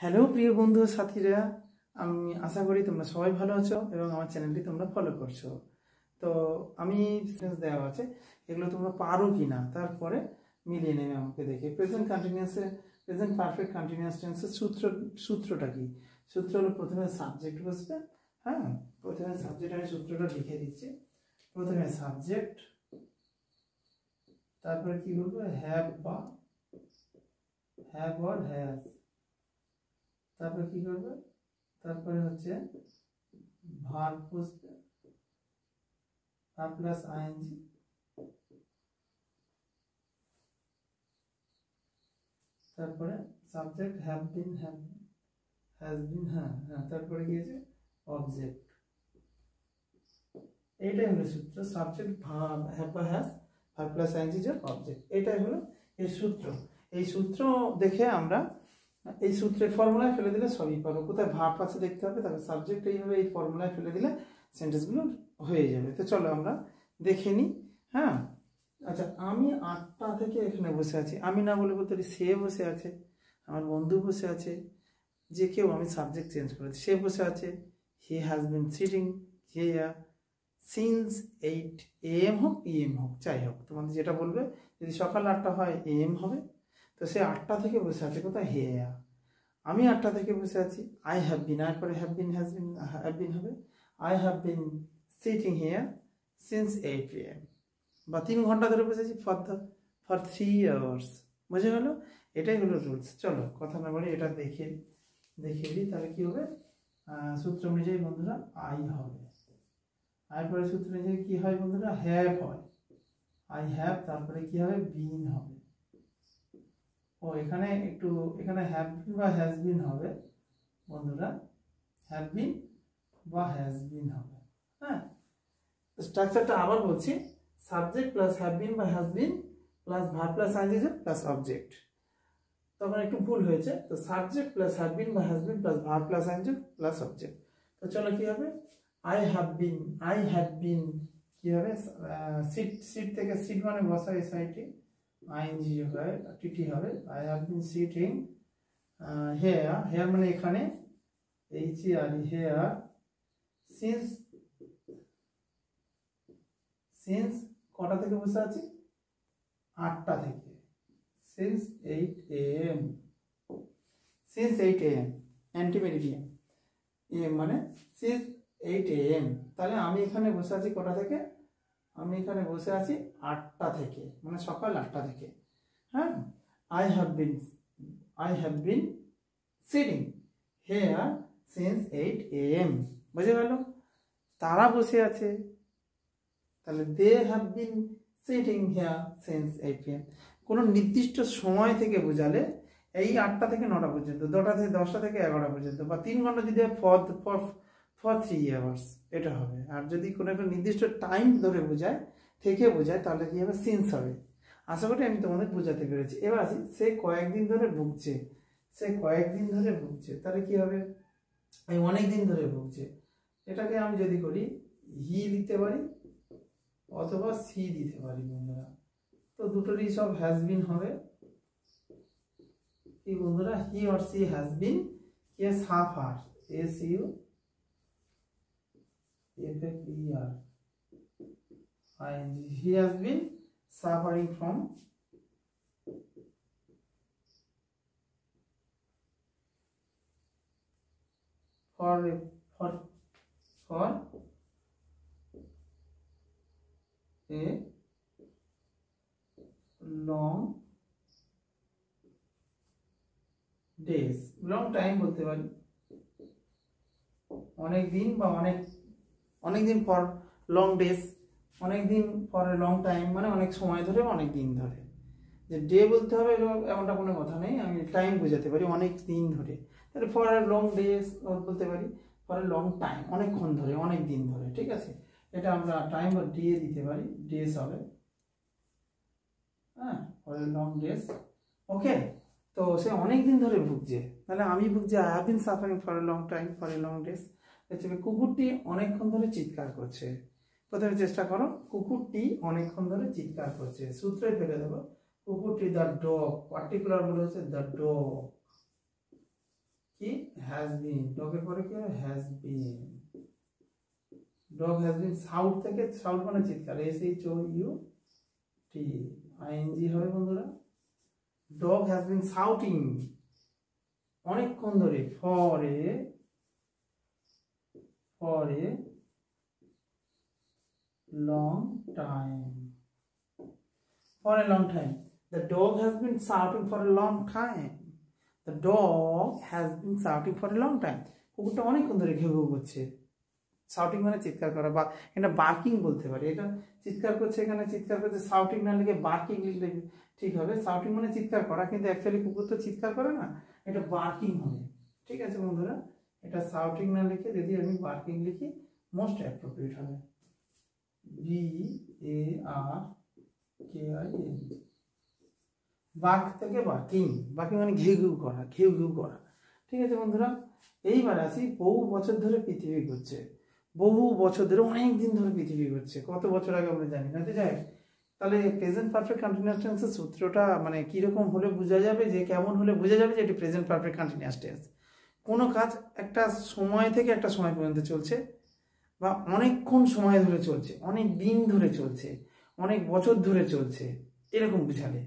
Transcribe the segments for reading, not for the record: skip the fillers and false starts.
Hello প্রিয় বন্ধু সাথীরা, আমি আশা করি তোমরা সবাই ভালো আছো এবং আমার চ্যানেলটি তোমরা ফলো করছো। তো আমি সেন্স দেওয়া আছে, এগুলো তোমরা পারো কি না তারপরে মিলিয়ে নেবে আমাকে দেখে। প্রেজেন্ট পারফেক্ট কন্টিনিউয়াস টেন্সের সূত্রটা কি? সূত্র হলো প্রথমে সাবজেক্ট বসবে। হ্যাঁ, প্রথমে সাবজেক্ট, আমি সূত্রটা লিখে দিচ্ছি। প্রথমে সাবজেক্ট, তারপরে কি বলবো, হ্যাভ বা হ্যাভ অর হ্যাজ। তারপরে কি করবে, তারপরে হচ্ছে ভার্ব বসবে, ভার্ব প্লাস আইএনজি। তারপরে subject have been, has been, হ্যাঁ, তারপরে কি আছে, অবজেক্ট। এইটাই হলো সূত্র। সাবজেক্ট ভার্ব হ্যাভ বা হ্যাজ, ভার্ব প্লাস আইএনজি যে অবজেক্ট, এটাই হলো এর সূত্র। এই সূত্র দেখে আমরা এই সূত্রের ফর্মুলায় ফেলে দিলে সবই পারো। কোথায় ভার্ব আছে দেখতে হবে, তারপর সাবজেক্ট এইভাবে এই ফর্মুলায় ফেলে দিলে সেন্টেন্সগুলো হয়ে যাবে। তো চলো আমরা দেখে নিই। হ্যাঁ, আচ্ছা, আমি 8টা থেকে এখানে বসে আছি। আমি না বলে বলতে পারি সে বসে আছে, আমার বন্ধু বসে আছে, যে কেউ, আমি সাবজেক্ট চেঞ্জ করেছি। সে বসে আছে, he has been sitting here since 8 AM হোক PM হোক, যাই হোক তোমাদের যেটা বলবে। যদি সকাল 8টা হয় AM হবে। তো সে 8টা থেকে বসে আছে কোথায়, হিয়ার। আমি 8টা থেকে বসে আছি, আই হ্যাভ বিন, আর পরে হ্যাভ বিন হবে। I have been sitting here since 8 AM, বা 3 ঘন্টা ধরে বসেছি, ফর 3 আওয়ার্স। বুঝে গেল? এটাই হলো রুলস। চলো কথা না বলে এটা দেখিয়ে দিই, তাহলে কি হবে। সূত্র অনুযায়ী বন্ধুরা আই হবে, আই পরে সূত্র অনুযায়ী কি হয় বন্ধুরা, হ্যাভ হয়। আই হ্যাভ, তারপরে কি হবে, বিন হবে। ও এখানে হ্যাভ বিন বা হ্যাজ বিন হবে বন্ধুরা, হ্যাভ বিন বা হ্যাজ বিন হবে। হ্যাঁ, স্ট্রাকচারটা আবার বলছি, সাবজেক্ট প্লাস হ্যাভ বিন বা has been plus verb plus ING plus object. তখন একটু ভুল হয়েছে, তো সাবজেক্ট প্লাস হ্যাভ বিন বা has been plus verb plus ING plus object. তো চলো কি হবে, আই হ্যাভ বিন কি হবে, সিট থেকে, সিট মানে বসা, এসআইটি, আইএনজি হয়, টিটি হবে। I have been sitting here মানে এখানে, HER, হেয়ার সিন্স কটা থেকে বসে আছি, 8টা থেকে, সিন্স 8 AM, অ্যান্টিমেরিডিয়াম, AM মানে সিন্স 8 AM। তাহলে আমি এখানে বসে আছি কটা থেকে, আমি এখানে বসে আছি 8টা থেকে, মানে সকাল 8টা থেকে। হ্যাঁ, I have been sitting here since 8 AM। বুঝে গেল? তারা বসে আছে, তাহলে they have been sitting here since 8 PM। কোনো নির্দিষ্ট সময় থেকে বোঝালে এই 8টা থেকে 9টা পর্যন্ত, 10টা থেকে 11টা পর্যন্ত, বা 3 ঘন্টা যদি ফর 3 আওয়ার্স, এটা হবে। আর যদি কোনো একটা নির্দিষ্ট টাইম ধরে বোঝায়, তাহলে কি হবে, সিন্স হবে। আশা করি আমি তোমাদের বোঝাতে পেরেছি। এবার আসি, সে কয়েকদিন ধরে ভুগছে, তাহলে কি হবে, এই অনেক দিন ধরে ভুগছে। এটাকে আমি যদি করি, হি লিখতে পারি অথবা সি দিতে পারি বন্ধুরা। তো দুটোরই সব হ্যাজ বিন হবে। কি বন্ধুরা, he or she has been suffer, SUFFER, he has been suffering from for a long days, long time বলতে পারি, অনেক দিন বা অনেক দিন পর, লং ডেজ, অনেক দিন পরে, লং টাইম মানে অনেক সময় ধরে, অনেক দিন ধরে। যে ডে বলতে হবে এমনটা কোনো কথা নেই, আমি টাইম বোঝাতে পারি, অনেক দিন ধরে। তাহলে ফর লং ডেজ বলতে পারি, ফর লং টাইম, অনেকক্ষণ ধরে, অনেক দিন ধরে। ঠিক আছে, এটা আমরা টাইম বা ডে দিতে পারি, ডেজ হবে। হ্যাঁ, ফর লং ডেজ। ওকে, তো সে অনেক দিন ধরে ভুগছে, তাহলে আমি ভুগছি, I have been suffering for long time, for long days. কুকুরটি অনেকক্ষণ ধরে চিৎকার করছে। প্রথমে চেষ্টা করো, কুকুরটি অনেকক্ষণ ধরে চিৎকার করছে, সূত্রে ফেলে দেবো, কুকুরটি, দ্য ডগ, পার্টিকুলার বলে হচ্ছে দ্য ডগ, কি হ্যাজ বিন, ডগের পরে কি হবে has been, dog has been shout থেকে, সাউট মানে চিৎকার, SHOUT ING হবে বন্ধুরা। ডগ হ্যাজ বিন সাউটিং অনেকক্ষণ ধরে, for a long time, for a long time, the dog has been shouting for a long time, the dog has been shouting for a long time, কুকুরটা অনেকক্ষণ ধরে ঘেউ ঘেউ করছে। শাউটিং মানে চিৎকার করা, বা এটা বার্কিং বলতে পারি, এটা চিৎকার করছে, এখানে চিৎকার করছে, শাউটিং না লিখে বার্কিং লিখলে ঠিক হবে। শাউটিং মানে চিৎকার করা, কিন্তু অ্যাকচুয়ালি কুকুর তো চিৎকার করে না, এটা বার্কিং হবে। ঠিক আছে বন্ধুরা, এটা শাউটিং না লিখে যদি আমি বার্কিং লিখি মোস্ট অ্যাপ্রোপ্রিয়েট হবে, BARKING। বার্ক থেকে বার্কিং, বার্কিং মানে ঘেউ ঘেউ করা, ঘেউ ঘেউ করা। ঠিক আছে বন্ধুরা, এইবার আসি বহু বছর ধরে পৃথিবী ঘুরছে, বহু বছর ধরে, অনেক দিন ধরে পৃথিবী ঘুরছে, কত বছর আগে আমরা জানি না, যাই। তাহলে প্রেজেন্ট পারফেক্ট কন্টিনিউয়াস টেন্সের সূত্রটা মানে কীরকম হলে বোঝা যাবে, যে কেমন হলে বোঝা যাবে যে এটি প্রেজেন্ট পারফেক্ট কন্টিনিউয়াস টেন্স। কোনো কাজ একটা সময় থেকে একটা সময় পর্যন্ত চলছে, বা অনেকক্ষণ সময় ধরে চলছে, অনেক দিন ধরে চলছে, অনেক বছর ধরে চলছে, এরকম বুঝালে।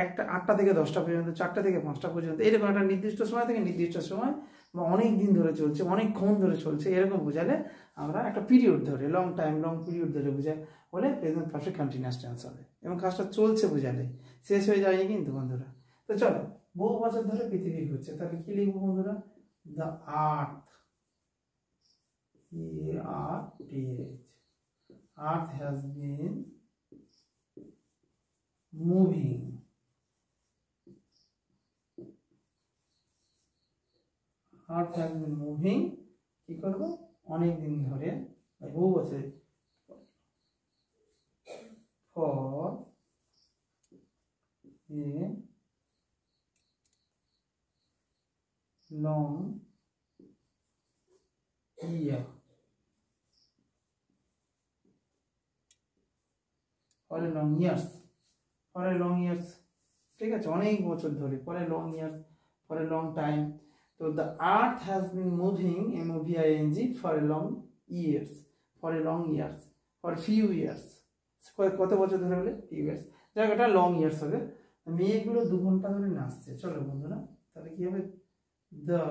একটা 8টা থেকে 10টা পর্যন্ত, 4টা থেকে 5টা পর্যন্ত, এরকম একটা নির্দিষ্ট সময় থেকে নির্দিষ্ট সময়, বা অনেক দিন ধরে চলছে, অনেকক্ষণ ধরে চলছে, এরকম বোঝালে আমরা একটা পিরিয়ড ধরে, লং টাইম, লং পিরিয়ড ধরে বোঝায় বলে প্রেজেন্ট পারফেক্ট কন্টিনিউয়াস টেন্স হবে। এবং কাজটা চলছে বোঝালে, শেষ হয়ে যায়নি কিন্তু বন্ধুরা। তো চলো, বহু বছর ধরে পৃথিবী ঘুরছে, তাহলে কি লিখবো বন্ধুরা? The earth, earth has been moving, earth has been moving কি করব? অনেক দিন ধরে, বহু বছর, for a long year, for a long years, for a long years, ঠিক আছে, অনেক বছর ধরে, for a long years, for a long time। তো the earth has been moving, MOVING, for a long years, for a long years, for a few years, কত বছর ধরে বলে few years, যাক এটা লং ইয়ার্স হবে। মেয়েগুলো 2 ঘন্টা ধরে নাচছে, চলো বন্ধুরা, তাহলে কি হবে? the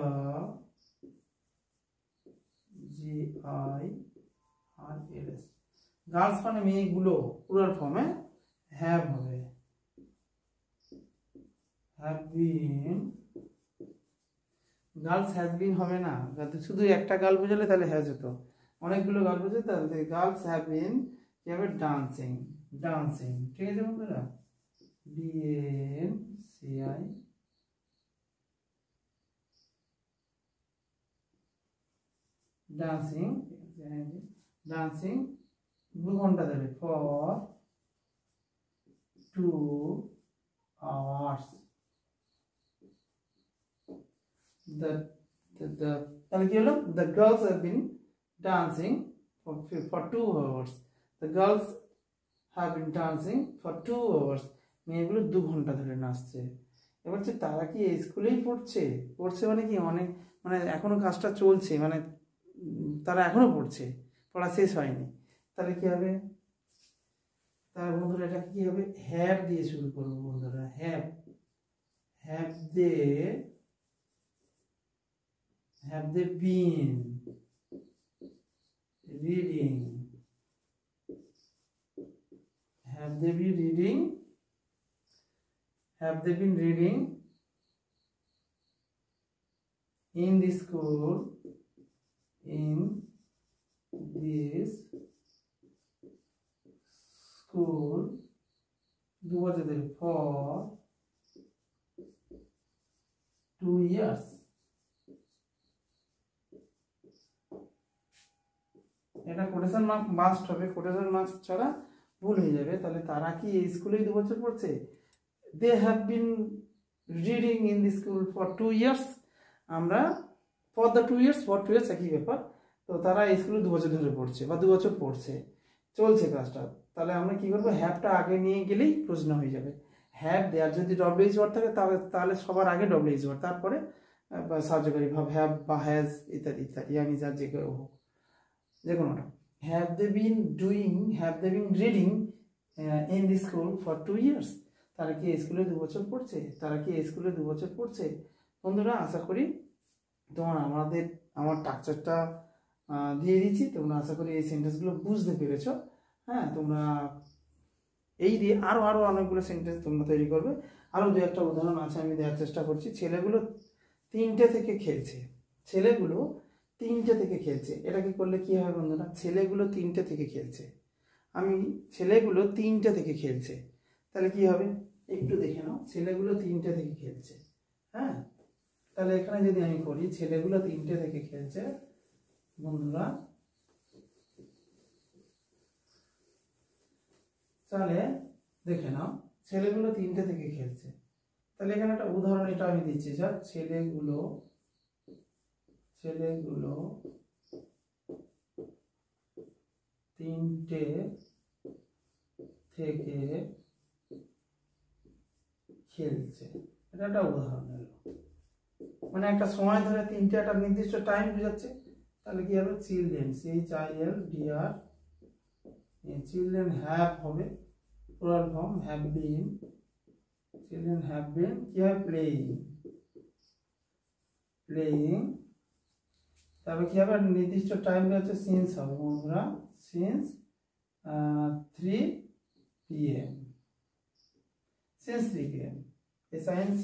GIRLS, গার্লস মানে মেয়েগুলো, পুরার ফর্মে হ্যাভ হবে, have been, girls have been হবে না, শুধু একটা গার্ল বোঝালে তাহলে হ্যাজ হতো, অনেকগুলো গার্ল বোঝালে তাহলে গার্লস হ্যাভ বিন কি হবে? Dancing, dancing. ঠিক আছে বন্ধুরা, DANCI, ডান্সিং, ডান্সিং 2 ঘন্টা ধরে, for 2 hours, তাহলে কি হলো? the girls have been dancing for 2 hours, the girls have been dancing for 2 hours, মেয়েগুলো 2 ঘন্টা ধরে নাচছে। এবার হচ্ছে তারা কি স্কুলেই পড়ছে, পড়ছে মানে কি, অনেক মানে এখনো কাজটা চলছে, মানে তারা এখনো পড়ছে, পড়া শেষ হয়নি, তাহলে কি হবে? তাহলে বন্ধুরা এটা কি হবে? হ্যাভ দিয়ে শুরু করবো বন্ধুরা, have, have they been reading, have they been reading, have they been reading in the school, in this school, do what is it, for 2 years, এটা কোটেশন মার্ক মাস্ট হবে, কোটেশন মার্কস ছাড়া ভুল হয়ে যাবে। তাহলে তারা কি এই স্কুলেই 2 বছর পড়ছে? They have been reading in the school for 2 years, আমরা for the 2 years, for 2 years একই ব্যাপার। তো তারা এই স্কুলে 2 বছর ধরে পড়ছে, বা 2 বছর পড়ছে, চলছে কাজটা। তাহলে আমরা কি করবো? হ্যাভটা আগে নিয়ে গেলেই প্রশ্ন হয়ে যাবে। হ্যাভ দেয়ার যদি WH ওয়ার্ড থাকে তাহলে সবার আগে WH ওয়ার্ড, তারপরে বা সাহায্যকারী ভাব হ্যাভ বা হ্যাজ ইত্যাদি ইত্যাদি, আমি যা যে কোনোটা। Have they been reading in the school for 2 years? তারা কি স্কুলে 2 বছর পড়ছে? বন্ধুরা, আশা করি তোমার আমার টাকচারটা দিয়ে দিচ্ছি, তোমরা আশা করি এই সেন্টেন্সগুলো বুঝতে পেরেছো। হ্যাঁ, তোমরা এই দিয়ে আরও অনেকগুলো সেন্টেন্স তোমরা তৈরি করবে। আরও 2-1টা উদাহরণ আছে, আমি দেওয়ার চেষ্টা করছি। ছেলেগুলো 3টে থেকে খেলছে। এটা কি করলে কি হয় বন্ধুরা? ছেলেগুলো 3টে থেকে খেলছে। ছেলেগুলো 3টে থেকে খেলছে, তাহলে কি হবে একটু দেখে নাও। ছেলেগুলো 3টে থেকে খেলছে। হ্যাঁ, তাহলে এখানে যদি আমি করি ছেলেগুলো 3টে থেকে খেলছে, বন্ধুরা তাহলে দেখে নাও ছেলেগুলো 3টে থেকে খেলছে। তাহলে এখানে একটা উদাহরণ এটা আমি দিচ্ছি, স্যার ছেলেগুলো 3টে থেকে খেলছে। এটা একটা উদাহরণ হলো, মানে একটা সময় ধরে 3টে একটা নির্দিষ্ট টাইম বোঝাচ্ছে। তাহলে কি হবে? চিলড্রেন, CHILDREN, চিলড্রেন হ্যাভ হবে plural form, have been, children have been কি হয়? প্লেয়িং। তারপরে কি হবে? নির্দিষ্ট টাইম হচ্ছে সিন্স হবে বন্ধুরা, since 3 PM, since 3 PM, SINCE,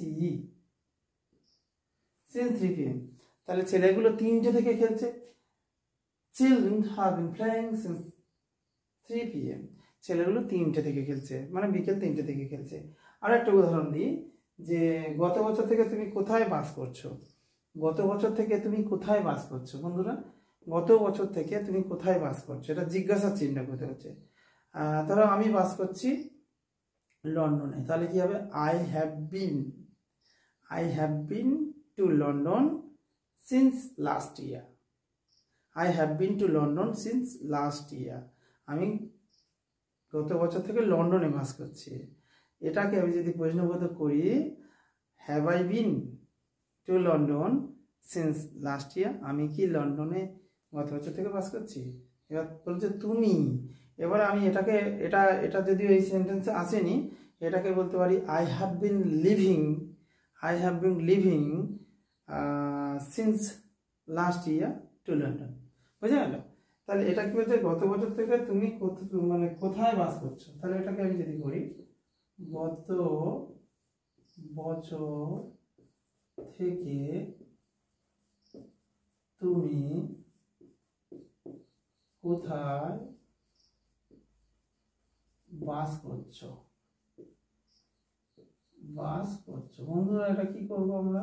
since 3 PM। তাহলে ছেলেগুলো 3টে থেকে খেলছে। Children have been playing since 3 PM, ছেলেগুলো 3টে থেকে খেলছে, মানে বিকেল 3টে থেকে খেলছে। আর একটা উদাহরণ দিই, যে গত বছর থেকে তুমি কোথায় বাস করছো? বন্ধুরা, গত বছর থেকে তুমি কোথায় বাস করছো? এটা জিজ্ঞাসা চিহ্ন করতে হচ্ছে। ধরো আমি বাস করছি লন্ডনে, তাহলে কি হবে? I have been to London since last year. আমি গত বছর থেকে লন্ডনে বাস করছি। এটাকে আমি যদি প্রশ্নবোধক করি, have I been to London since last ইয়ার? আমি কি লন্ডনে গত বছর থেকে বাস করছি? এবার বলছে তুমি। এবার আমি এটা যদিও এই সেন্টেন্সে আসেনি, এটাকে বলতে পারি I have been living since last year to London. বুঝে গেল? তাহলে এটা কি বলছে? গত বছর থেকে তুমি মানে কোথায় বাস করছো? তাহলে এটাকে আমি যদি করি, গত বছর থেকে তুমি কোথায় বাস করছো? বন্ধুরা, এটা কি করবো আমরা?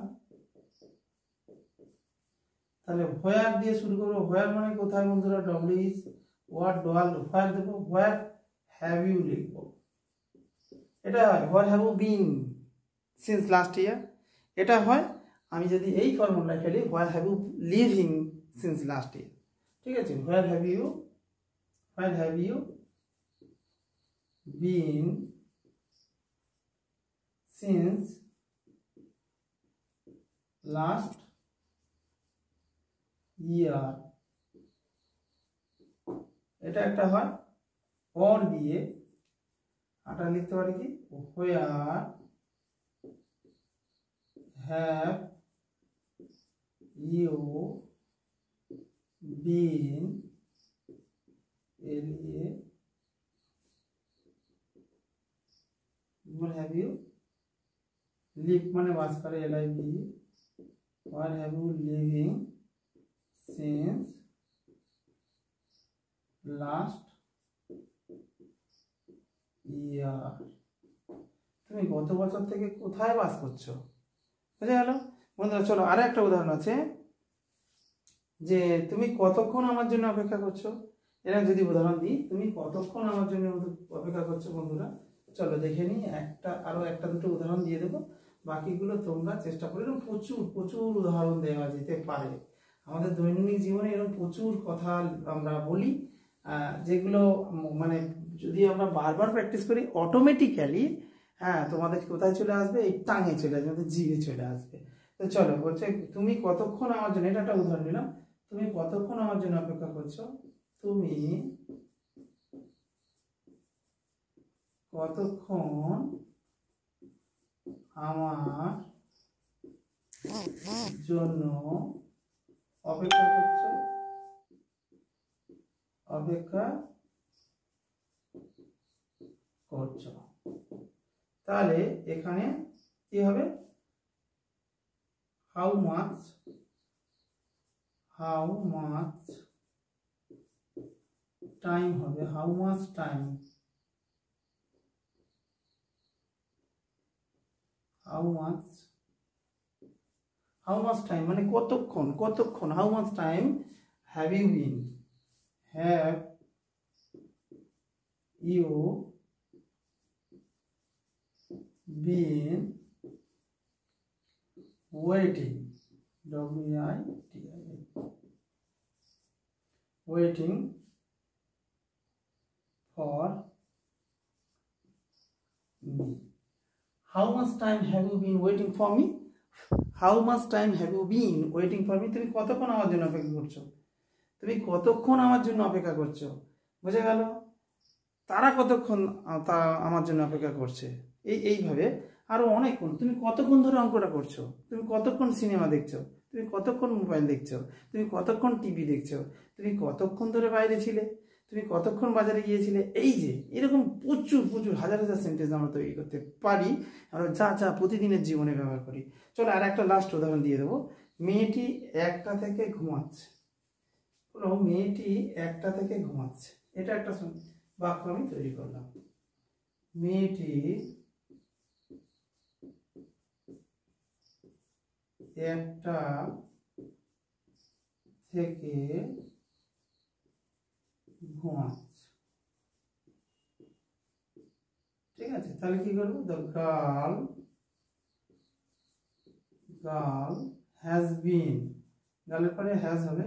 তাহলে হোয়ার দিয়ে শুরু করবো। হোয়ার মানে কোথায় বন্ধুরা? WH, হোয়ার দেবো, হোয়ার হ্যাভ ইউ লিখবো। এটা হয় where have you been since last year. এটা হয় আমি যদি এই ফর্মুলায় ফেলি, where have you living since last year. ঠিক আছে? Where have you been since last year. এটা একটা হয়। অর দিয়ে আটা লিখতে পারি কি? Where have you been, have you live মানে বাস করে, LIV, where have you living since last year. তুমি গত বছর থেকে কোথায় বাস করছো? বুঝে গেল বন্ধুরা? চলো আর একটা উদাহরণ আছে, যে তুমি কতক্ষণ আমার জন্য অপেক্ষা করছো? এরকম যদি উদাহরণ দিই, তুমি কতক্ষণ আমার জন্য অপেক্ষা করছো? বন্ধুরা চলো দেখে নিই, আরো একটা দুটো উদাহরণ দিয়ে দেবো, বাকিগুলো তোমরা চেষ্টা করে। এরকম প্রচুর উদাহরণ দেওয়া যেতে পারে। আমাদের দৈনন্দিন জীবনে এরকম প্রচুর কথা আমরা বলি, যেগুলো মানে যদি আমরা বারবার প্র্যাকটিস করি অটোমেটিক্যালি, হ্যাঁ, তোমাদের কোথায় চলে আসবে? এই টাঙে চলে আসবে, আমাদের জিভে চলে আসবে। তো চলো বলছে তুমি কতক্ষণ আমার জন্য, এটা একটা উদাহরণ নিলাম, তুমি কতক্ষণ আমার জন্য অপেক্ষা করছো, তুমি কতক্ষণ আমার জন্য অপেক্ষা করছো, অপেক্ষা করছো। তাহলে এখানে কি হবে, হাউ মাচ টাইম হবে, how much time, how much time মানে কতক্ষণ, how much time have you been, have you been waiting, WAITING, waiting for me. How much time have you been waiting for me? How much time have you been waiting for me? তুমি কতক্ষণ আমার জন্য অপেক্ষা করছো, তুমি কতক্ষণ আমার জন্য অপেক্ষা করছো, বুঝে গেল? তারা কতক্ষণ আমার জন্য অপেক্ষা করছে, এইভাবে আরো অনেকক্ষণ। তুমি কতক্ষণ ধরে অঙ্কটা করছো, তুমি কতক্ষণ সিনেমা দেখছো, তুমি কতক্ষণ মোবাইল দেখছো, তুমি কতক্ষণ টিভি দেখছো, তুমি কতক্ষণ ধরে বাইরে ছিলে, তুমি কতক্ষণ বাজারে গিয়েছিলে। এই যে এরকম প্রচুর প্রচুর হাজার হাজার সেন্টেন্স আমরা তৈরি করতে পারি, আমরা যা প্রতিদিনের জীবনে ব্যবহার করি। চলো আর একটা লাস্ট উদাহরণ দিয়ে দেবো। মেয়েটি 1টা থেকে ঘুমাচ্ছে, বলো মেয়েটি 1টা থেকে ঘুমাচ্ছে, এটা একটা বাক্য আমি তৈরি করলাম। মেয়েটি 1টা থেকে ঘুমাচ্ছে, ঠিক আছে? তাহলে কি করবো, দ্য গার্ল হ্যাজ বিন, গার্লের পরে হ্যাজ হবে,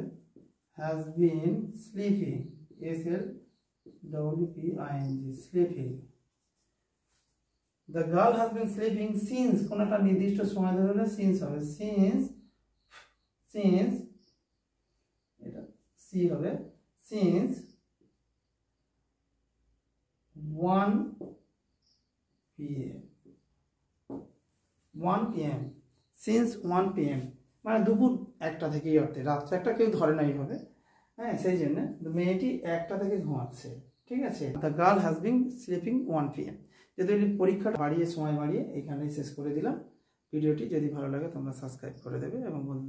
has been sleeping, SLEEPING, sleeping. The girl has been sleeping since, কোন একটা নির্দিষ্ট সময় ধরে হলে since হবে, since এটা সি হবে, since 1 PM, since 1 PM মানে দুপুর 1টা থেকেই অর্থে, রাত্রে একটা কেউ ধরে না এইভাবে, হ্যাঁ, সেই জন্য মেয়েটি 1টা থেকে ঘুমাচ্ছে, ঠিক আছে? The girl has been sleeping 1 PM। যদি পরীক্ষা সময় বাড়িয়ে এখানেই শেষ করে দিলাম ভিডিওটি। যদি ভালো লাগে তোমরা সাবস্ক্রাইব করে দেবে এবং বন্ধু